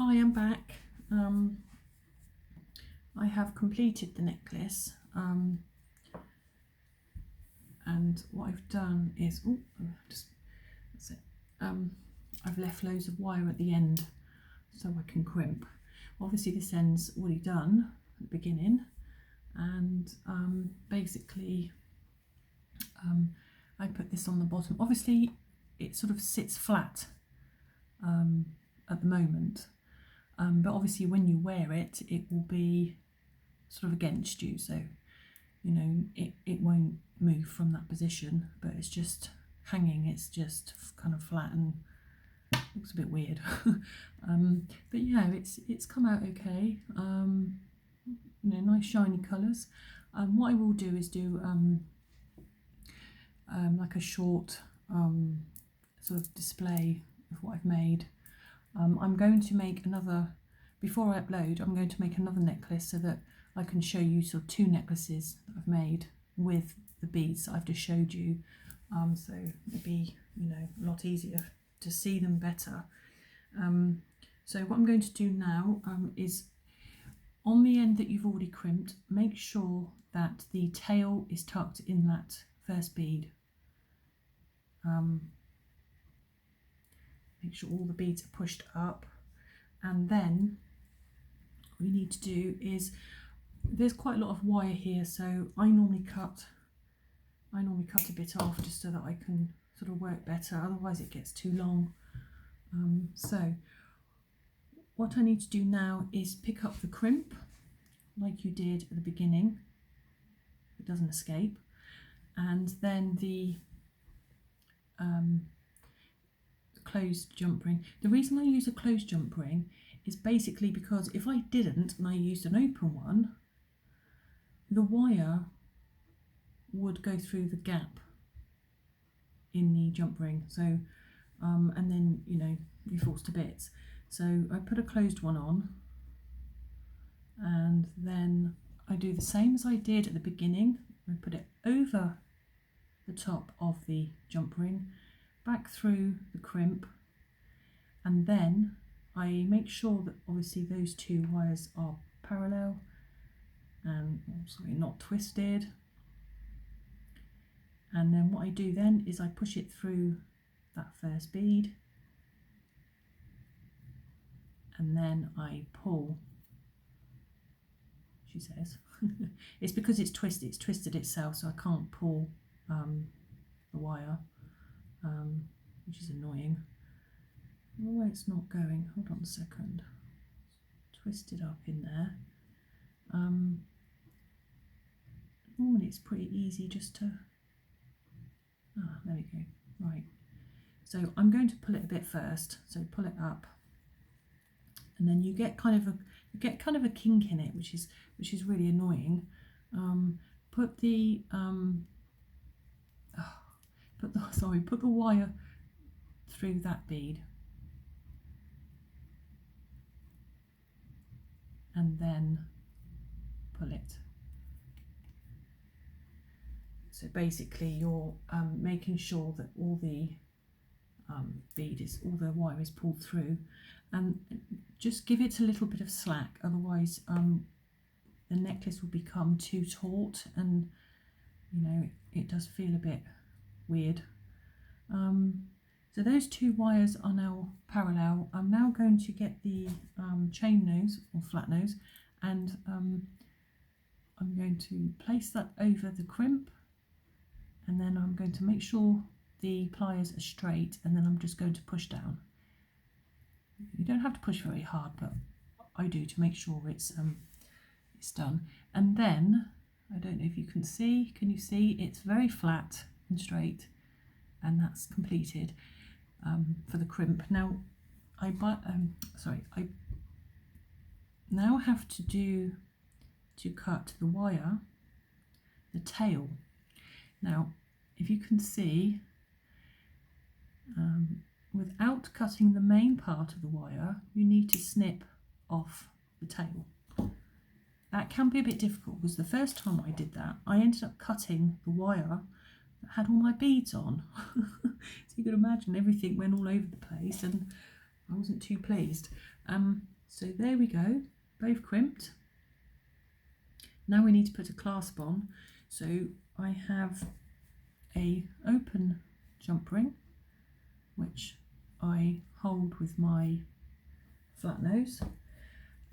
Hi, I'm back. I have completed the necklace, and what I've done is, that's it. I've left loads of wire at the end so I can crimp. Obviously this end's already done at the beginning, and basically I put this on the bottom. Obviously it sort of sits flat at the moment, but obviously when you wear it, it will be sort of against you, so you know it won't move from that position, but it's just hanging, it's just kind of flat and looks a bit weird. But yeah, it's come out okay. Nice shiny colours. What I will do is do like a short sort of display of what I've made. I'm going to make another, before I upload, I'm going to make another necklace so that I can show you sort of two necklaces that I've made with the beads that I've just showed you. So it'll be, a lot easier to see them better. So what I'm going to do now is, on the end that you've already crimped, make sure that the tail is tucked in that first bead. Make sure all the beads are pushed up, and then what you need to do is, there's quite a lot of wire here, so I normally cut a bit off just so that I can sort of work better, otherwise it gets too long. So what I need to do now is pick up the crimp like you did at the beginning, it doesn't escape, and then the closed jump ring. The reason I use a closed jump ring is basically because if I didn't and I used an open one, the wire would go through the gap in the jump ring, so and then you falls to bits. So I put a closed one on, and then I do the same as I did at the beginning. I put it over the top of the jump ring, back through the crimp, and then I make sure that obviously those two wires are parallel and not twisted. And then what I do then is I push it through that first bead, and then I pull, she says. It's because it's twisted itself, so I can't pull the wire, which is annoying. Oh, it's not going, hold on a second. Twisted up in there. Normally it's pretty easy just to, there we go, right. So I'm going to pull it a bit first, so pull it up, and then you get kind of a kink in it, which is really annoying. Put the wire through that bead, and then pull it. So basically you're making sure that all the all the wire is pulled through, and just give it a little bit of slack, otherwise the necklace will become too taut, and it does feel a bit weird. So those two wires are now parallel. I'm now going to get the chain nose or flat nose, and I'm going to place that over the crimp, and then I'm going to make sure the pliers are straight, and then I'm just going to push down. You don't have to push very hard, but I do to make sure it's done. And then, I don't know if you can see, can you see? It's very flat and straight, and that's completed for the crimp. Now I now have to cut the wire, the tail. Now if you can see, without cutting the main part of the wire, you need to snip off the tail. That can be a bit difficult, because the first time I did that, I ended up cutting the wire that had all my beads on. So you can imagine everything went all over the place, and I wasn't too pleased. So there we go, both crimped. Now we need to put a clasp on. So I have a open jump ring, which I hold with my flat nose,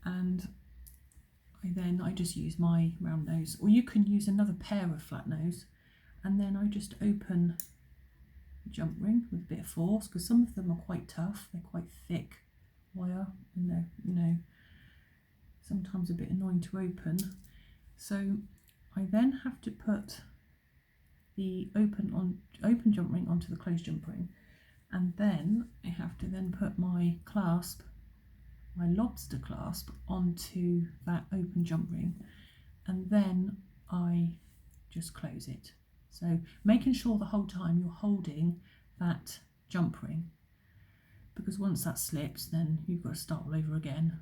and I just use my round nose, or you can use another pair of flat nose, and then I just open the jump ring with a bit of force, because some of them are quite tough, they're quite thick wire, and they're, you know, sometimes a bit annoying to open. So I then have to put the open jump ring onto the closed jump ring, and then I have to then put my clasp, my lobster clasp, onto that open jump ring, and then I just close it. So making sure the whole time you're holding that jump ring, because once that slips then you've got to start all over again.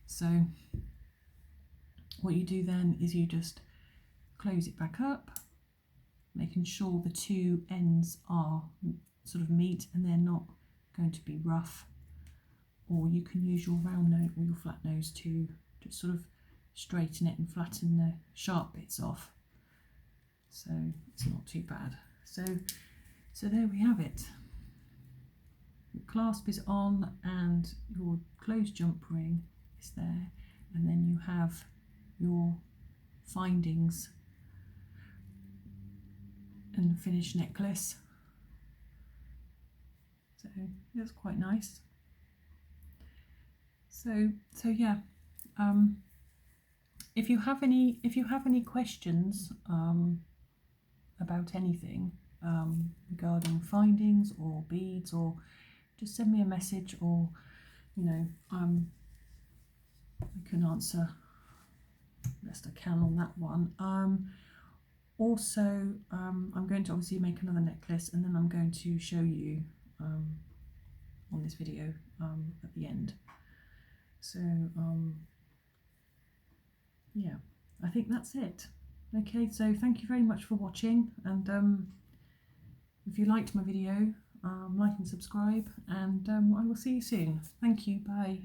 So what you do then is you just close it back up, making sure the two ends are sort of meet and they're not going to be rough, or you can use your round nose or your flat nose to just sort of straighten it and flatten the sharp bits off, so it's not too bad. So there we have it. The clasp is on and your closed jump ring is there, and then you have your findings and finished necklace. So that's quite nice. So yeah, if you have any questions about anything regarding findings or beads, or just send me a message, or you know, I can answer best I can on that one. Also, I'm going to obviously make another necklace, and then I'm going to show you on this video at the end. So yeah, I think that's it. Okay, so thank you very much for watching, and if you liked my video, like and subscribe, and I will see you soon. Thank you, bye.